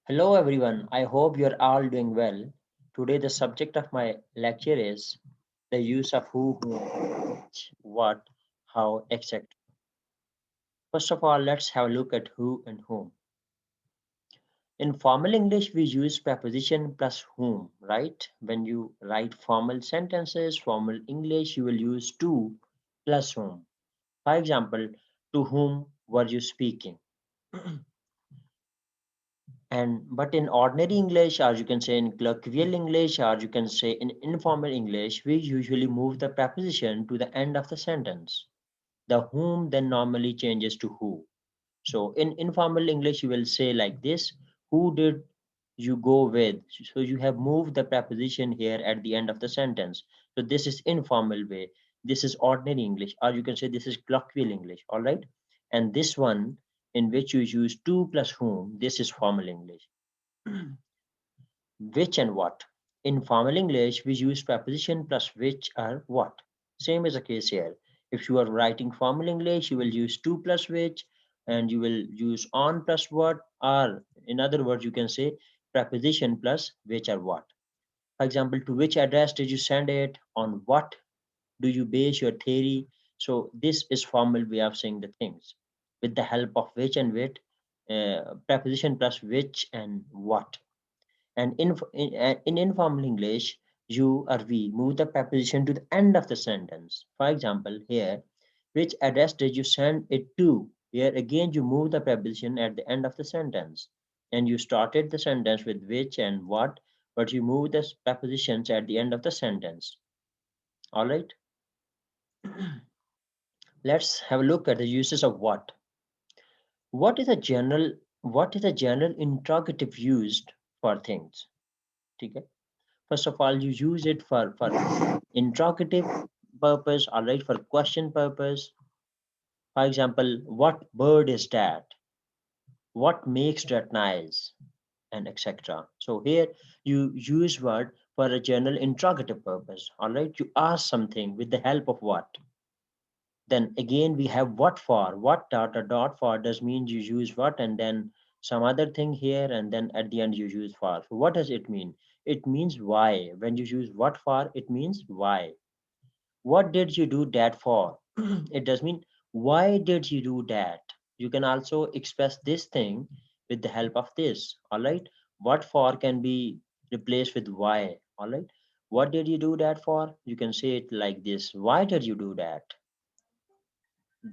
Hello everyone, I hope you're all doing well. Today the subject of my lecture is the use of who, whom, which, what, how, etc. First of all, let's have a look at who and whom. In formal English, we use preposition plus whom, right? When you write formal sentences, formal English, you will use to plus whom. For example, to whom were you speaking? And but in ordinary English, or you can say in colloquial English, or you can say in informal English, we usually move the preposition to the end of the sentence. The whom then normally changes to who. So in informal English, you will say like this: who did you go with? So you have moved the preposition here at the end of the sentence. So this is informal way. This is ordinary English, or you can say this is colloquial English. All right. And this one in which you use to plus whom, this is formal English. Which and what. In formal English, we use preposition plus which or what. Same is the case here. If you are writing formal English, you will use to plus which, and you will use on plus what, or in other words, you can say preposition plus which or what. For example, to which address did you send it? On what do you base your theory? So this is formal way of saying the things with the help of which and which, preposition plus which and what. And in informal English, you or we move the preposition to the end of the sentence. For example, here, which address did you send it to? Here again, you move the preposition at the end of the sentence. And you started the sentence with which and what, but you move the prepositions at the end of the sentence. All right, let's have a look at the uses of what. What is a general what is a general interrogative used for things? Okay. First of all, you use it for interrogative purpose, all right, for question purpose. For example, what bird is that? What makes that noise? And etc. So here you use word for a general interrogative purpose. All right, you ask something with the help of what. Then again we have what for. What dot or dot for does mean you use what and then some other thing here and then at the end you use for. So what does it mean? It means why. When you use what for, it means why. What did you do that for? It does mean why did you do that? You can also express this thing with the help of this. All right. What for can be replaced with why. All right. What did you do that for? You can say it like this: why did you do that?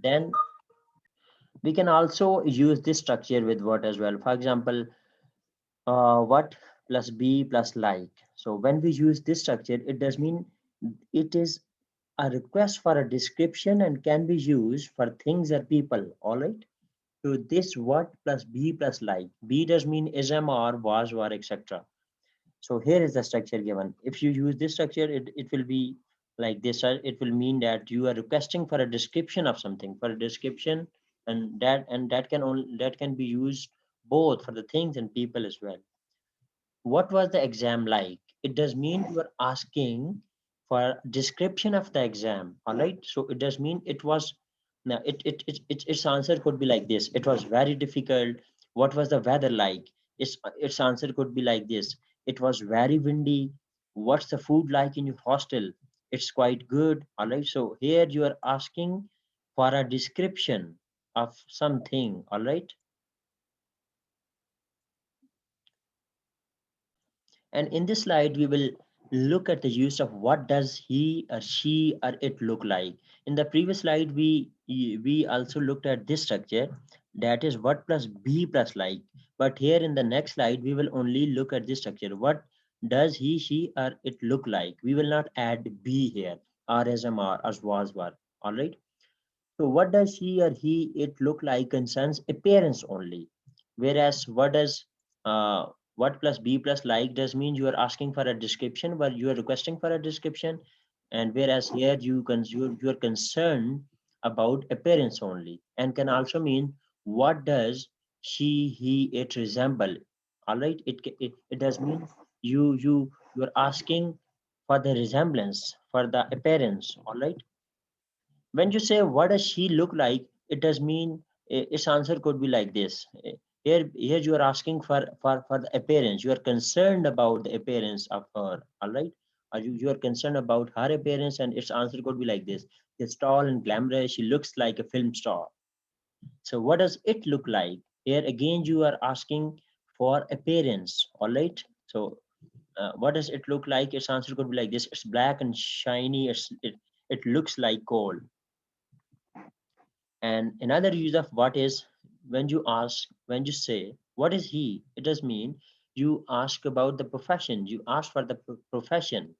Then we can also use this structure with what as well. For example, what plus be plus like. So when we use this structure, it does mean it is a request for a description and can be used for things or people. All right. So this what plus be plus like. Be does mean ism or was or etc. So here is the structure given. If you use this structure, it will be like this. It will mean that you are requesting for a description of something, for a description, and that can only that can be used both for the things and people as well. What was the exam like? It does mean you are asking for description of the exam. All right. So it does mean it was. Now its answer could be like this: it was very difficult. What was the weather like? Its answer could be like this: it was very windy. What's the food like in your hostel? It's quite good. All right. So here you are asking for a description of something. All right. And in this slide, we will look at the use of what does he or she or it look like. In the previous slide, we also looked at this structure, that is what plus be plus like. But here in the next slide, we will only look at this structure. What does he, she, or it look like? We will not add be here, or as am or as was were. All right. So what does he or he it look like concerns appearance only, whereas uh, what plus be plus like does mean you are asking for a description, but you are requesting for a description, and whereas here you are concerned about appearance only, and can also mean what does she he it resemble. All right, it does mean you are asking for the resemblance for the appearance. All right, when you say what does she look like, it does mean its answer could be like this. Here you are asking for the appearance. You are concerned about the appearance of her. All right. You are concerned about her appearance, and its answer could be like this: she's tall and glamorous. She looks like a film star. So what does it look like? Here again, you are asking for appearance. All right. So what does it look like? Its answer could be like this: it's black and shiny. It looks like gold. And another use of what is, when you say what is he, it does mean you ask about the profession. You ask for the profession.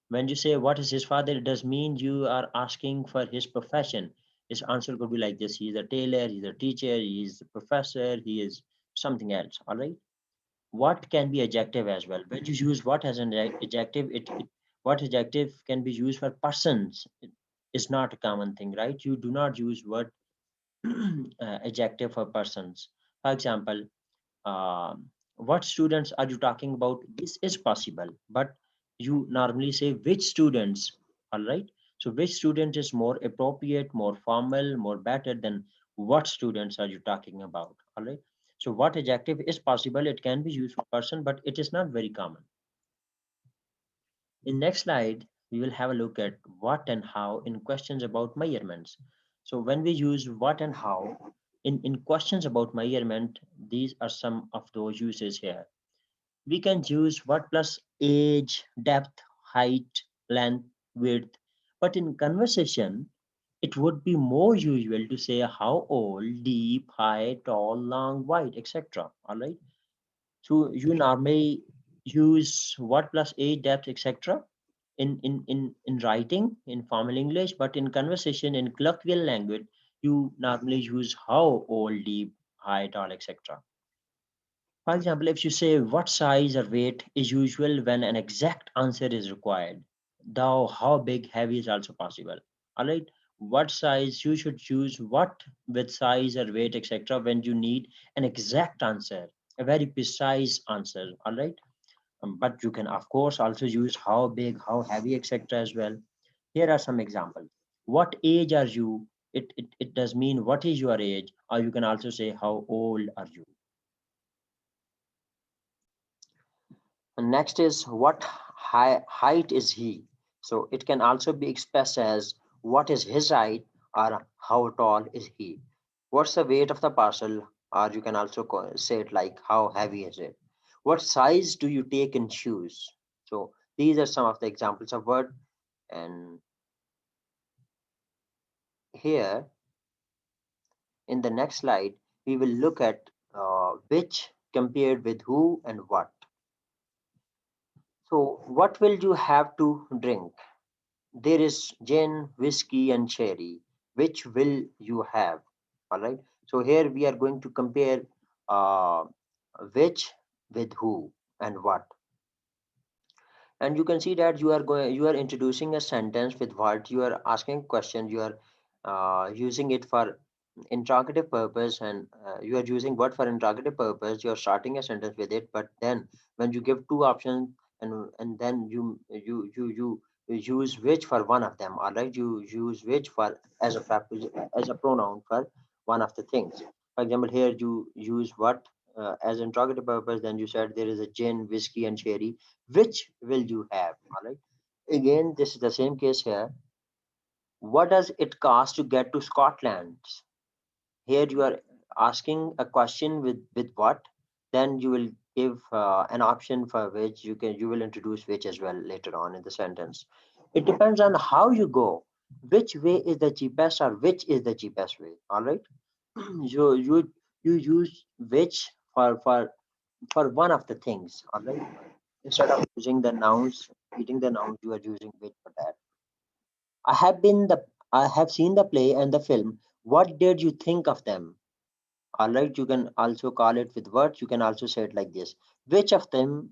When you say what is his father, it does mean you are asking for his profession. His answer could be like this: he's a tailor, he's a teacher, he's a professor, he is something else. All right. What can be adjective as well? When you use what as an adjective, what adjective can be used for persons is not a common thing, right? You do not use what adjective for persons. For example, what students are you talking about? This is possible, but you normally say which students. All right. So which student is more appropriate, more formal, more better than what students are you talking about? All right. So what adjective is possible? It can be used for person, but it is not very common. In next slide, we will have a look at what and how in questions about measurements. So when we use what and how in questions about measurement, these are some of those uses here. We can use what plus age, depth, height, length, width. But in conversation, it would be more usual to say how old, deep, high, tall, long, wide, etc. All right. So you normally use what plus age, depth, etc. In writing, in formal English, but in conversation, in colloquial language, you normally use how old, deep, high, tall, etc. For example, if you say what size or weight is usual when an exact answer is required, though how big, heavy is also possible. All right. What size you should choose what with size or weight, etc. when you need an exact answer, a very precise answer. All right. But you can of course also use how big, how heavy, etc. as well. Here are some examples. What age are you? It does mean what is your age, or you can also say how old are you. And next is what height is he? So it can also be expressed as what is his height or how tall is he? What's the weight of the parcel? Or you can also say it like how heavy is it? What size do you take in shoes? So these are some of the examples of word. And here in the next slide, we will look at which compared with who and what. So what will you have to drink? There is gin, whiskey, and sherry. Which will you have? All right. So here we are going to compare uh, which with who and what. And you can see that you are introducing a sentence with what you are asking a question. You are using it for interrogative purpose, and you are using what for interrogative purpose. You are starting a sentence with it, but then when you give two options, and then you use which for one of them. All right. You use which for as a as a pronoun for one of the things. For example, here you use what as interrogative purpose. Then you said there is a gin, whiskey, and sherry. Which will you have? All right. Again, this is the same case here. What does it cost to get to Scotland? Here you are asking a question with what, then you will give an option for which you will introduce which as well later on in the sentence. It depends on how you go. Which way is the cheapest or which is the cheapest way? All right. You use which for one of the things. All right. Instead of using the nouns, repeating the nouns, you are using which for that. I have been the I have seen the play and the film. What did you think of them? All right, you can also call it with words. You can also say it like this. Which of them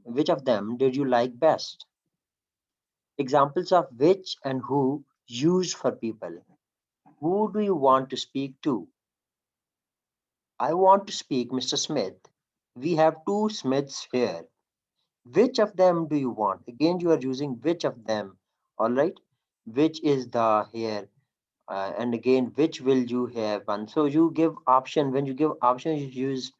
did you like best? Examples of which and who used for people. Who do you want to speak to? I want to speak Mr. Smith. We have two Smiths here. Which of them do you want? Again, you are using which of them. All right. Which is the here? And again, which will you have one? So you give option. When you give option, you use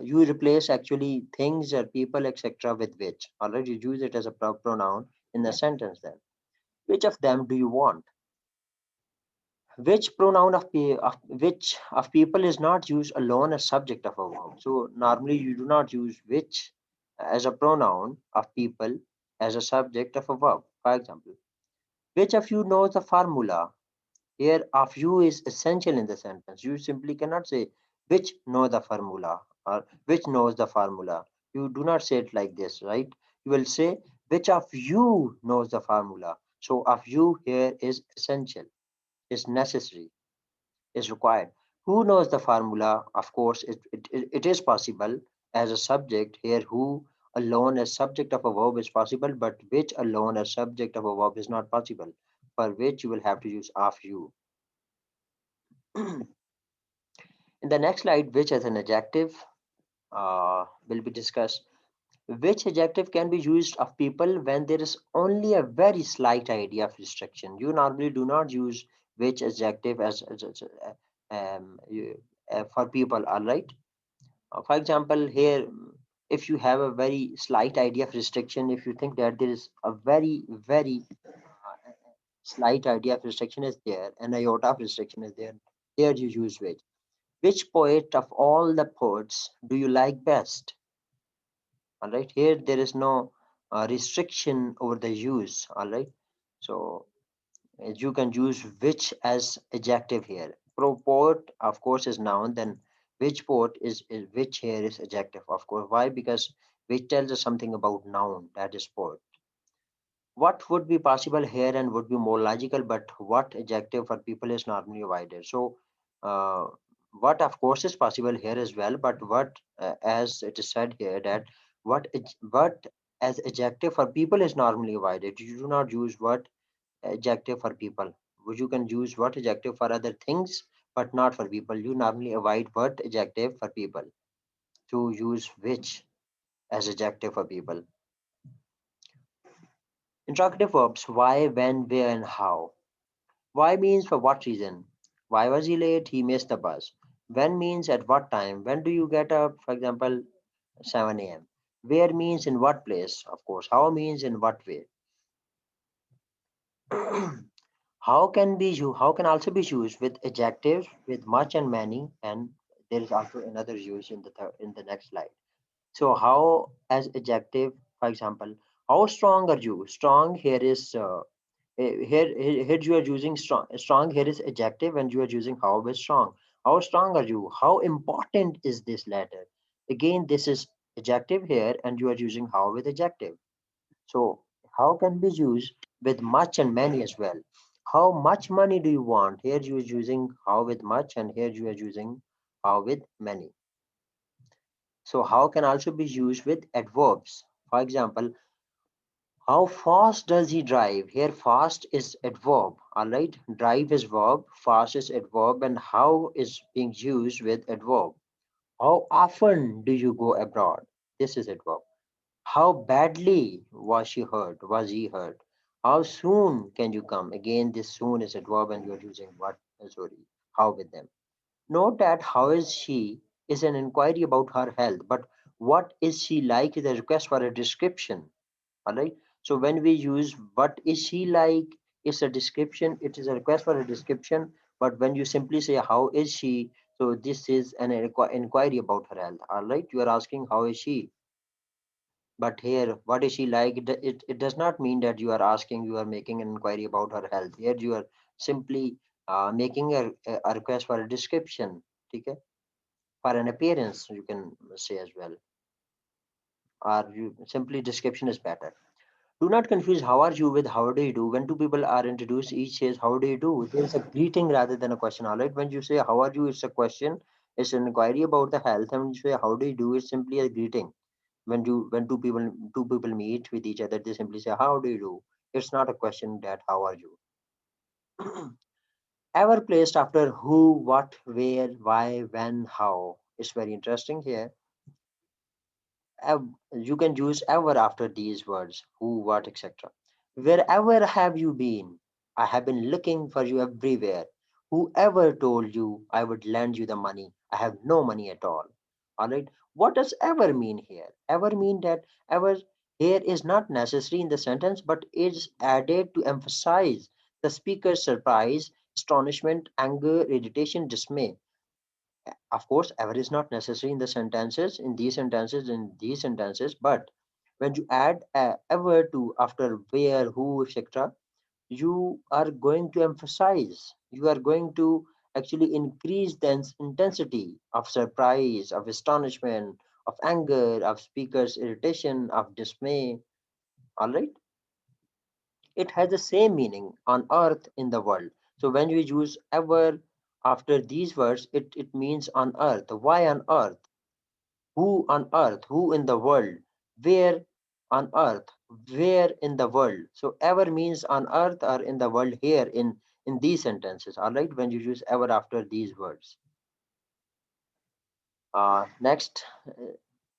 you replace actually things or people, etc., with which. All right, you use it as a pronoun in the sentence. Then, which of them do you want? Which pronoun of which of people is not used alone as subject of a verb. So normally you do not use which as a pronoun of people as a subject of a verb. For example, which of you knows the formula? Here of you is essential in the sentence. You simply cannot say which know the formula or which knows the formula. You do not say it like this, right? You will say which of you knows the formula. So of you here is essential, is necessary, is required. Who knows the formula? Of course, it is possible as a subject here. Who alone as subject of a verb is possible, but which alone as subject of a verb is not possible. For which you will have to use of you. In the next slide, which as an adjective will be discussed. Which adjective can be used of people when there is only a very slight idea of restriction? You normally do not use which adjective for people, all right? For example, here, if you have a very slight idea of restriction, if you think that there is a very slight idea of restriction is there, an iota of restriction is there, here you use which. Which poet of all the poets do you like best? All right, here there is no restriction over the use. All right, so you can use which as adjective here. Poet, of course, is noun. Then which poet is which here is adjective, of course. Why? Because which tells us something about noun, that is poet. What would be possible here and would be more logical, but what adjective for people is normally avoided. So uh, what of course is possible here as well, but what as it is said here that what as adjective for people is normally avoided. You do not use what adjective for people. You can use what adjective for other things, but not for people. You normally avoid what adjective for people to use which as adjective for people. Interrogative verbs: why, when, where, and how. Why means for what reason? Why was he late? He missed the bus. When means at what time? When do you get up? For example, 7 a.m. Where means in what place? Of course. How means in what way? How can also be used with adjectives with much and many, and there is also another use in in the next slide. So how as adjective, for example, how strong are you? Strong here is here you are using strong. Strong here is adjective, and you are using how is strong. How strong are you? How important is this letter? Again, this is adjective here, and you are using how with adjective. So how can be used with much and many as well? How much money do you want? Here you are using how with much, and here you are using how with many. So how can also be used with adverbs. For example, how fast does he drive? Here fast is adverb. All right. Drive is verb, fast is adverb, and how is being used with adverb. How often do you go abroad? This is adverb. How badly was she hurt? Was he hurt? How soon can you come? Again, this soon is adverb, and you are using what? Sorry, how with them. Note that how is she is an inquiry about her health, but what is she like is a request for a description. All right. So when we use what is she like, it's a description, it is a request for a description. But when you simply say how is she, so this is an inquiry about her health. All right. You are asking how is she. But here, what is she like? It does not mean that you are asking, you are making an inquiry about her health. Here you are simply making a request for a description. Okay? For an appearance, you can say as well. Or you simply description is better. Do not confuse how are you with how do you do. When two people are introduced, each says how do you do. There is a greeting rather than a question. All right. When you say how are you, it's a question. It's an inquiry about the health. And when you say how do you do, it's simply a greeting. When two people meet with each other, they simply say how do you do. It's not a question that how are you. Ever placed after who, what, where, why, when, how. It's very interesting here. You can use ever after these words who, what, etc. Wherever have you been? I have been looking for you everywhere. Whoever told you I would lend you the money? I have no money at all. All right. What does ever mean here? Ever mean that ever here is not necessary in the sentence, but is added to emphasize the speaker's surprise, astonishment, anger, irritation, dismay. Of course, ever is not necessary in the sentences, in these sentences, but when you add ever to after where, who, etc., you are going to emphasize, you are going to actually increase the intensity of surprise, of astonishment, of anger, of speaker's irritation, of dismay. All right, it has the same meaning on earth, in the world. So when we use ever after these words, it means on earth. Why on earth? Who on earth? Who in the world? Where on earth? Where in the world? So ever means on earth or in the world here in these sentences. All right, when you use ever after these words. Next,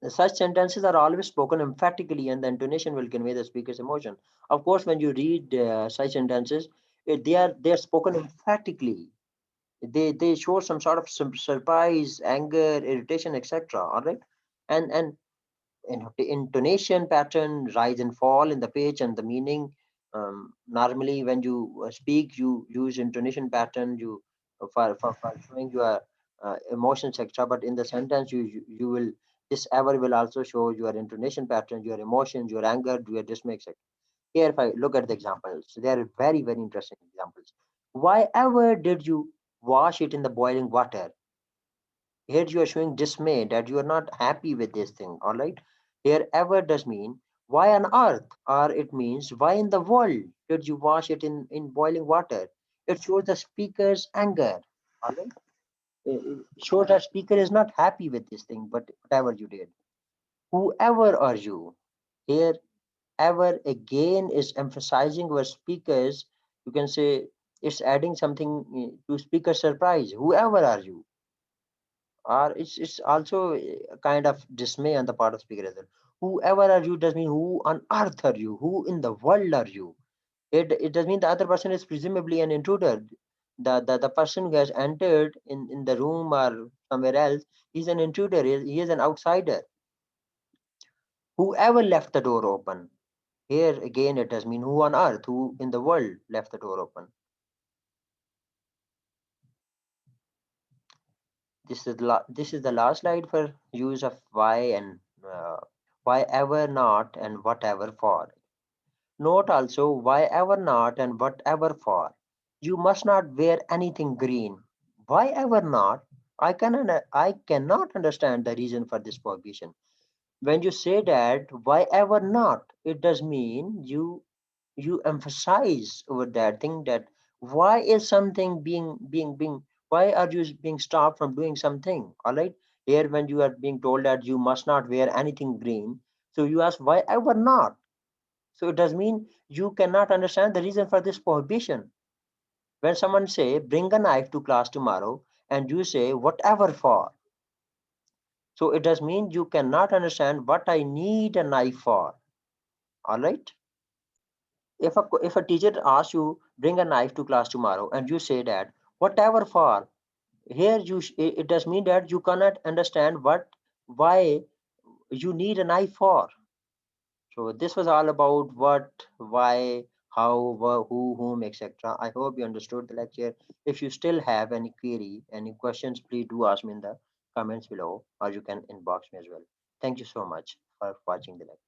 such sentences are always spoken emphatically, and the intonation will convey the speaker's emotion. Of course, when you read such sentences, they are spoken emphatically. They show some sort of surprise, anger, irritation, etc. All right, and the intonation pattern, rise and fall in the pitch and the meaning. Normally when you speak, you use intonation pattern, you for showing your emotions, etc., but in the sentence you will, this ever will also show your intonation pattern, your emotions, your anger, your dismay, etc. Here if I look at the examples, they are very very interesting examples. Why ever did you wash it in the boiling water? Here you are showing dismay that you are not happy with this thing. All right, here ever does mean why on earth, or it means why in the world did you wash it in boiling water. It shows the speaker's anger. All right, it shows that speaker is not happy with this thing, but whatever you did. Whoever are you? Here ever again is emphasizing where speakers, you can say it's adding something to speaker surprise. Whoever are you? Or it's also a kind of dismay on the part of speaker as well. Whoever are you does mean who on earth are you? Who in the world are you? It does mean the other person is presumably an intruder. The person who has entered in the room or somewhere else, he's an intruder, he is an outsider. Whoever left the door open. Here again it does mean who on earth, who in the world left the door open. This is the last slide for use of why and why ever not and whatever for. Note also why ever not and whatever for. You must not wear anything green. Why ever not? I cannot understand the reason for this prohibition. When you say that why ever not, it does mean you emphasize over that thing, that why is something being why are you being stopped from doing something. All right, here when you are being told that you must not wear anything green, so you ask why ever not. So it does mean you cannot understand the reason for this prohibition. When someone say bring a knife to class tomorrow and you say whatever for, so it does mean you cannot understand what I need a knife for. All right, if a teacher asks you bring a knife to class tomorrow and you say that whatever for, here it does mean that you cannot understand why you need a knife for. So this was all about what, why, how, who, whom, etc. I hope you understood the lecture. If you still have any query, any questions, please do ask me in the comments below, or you can inbox me as well. Thank you so much for watching the lecture.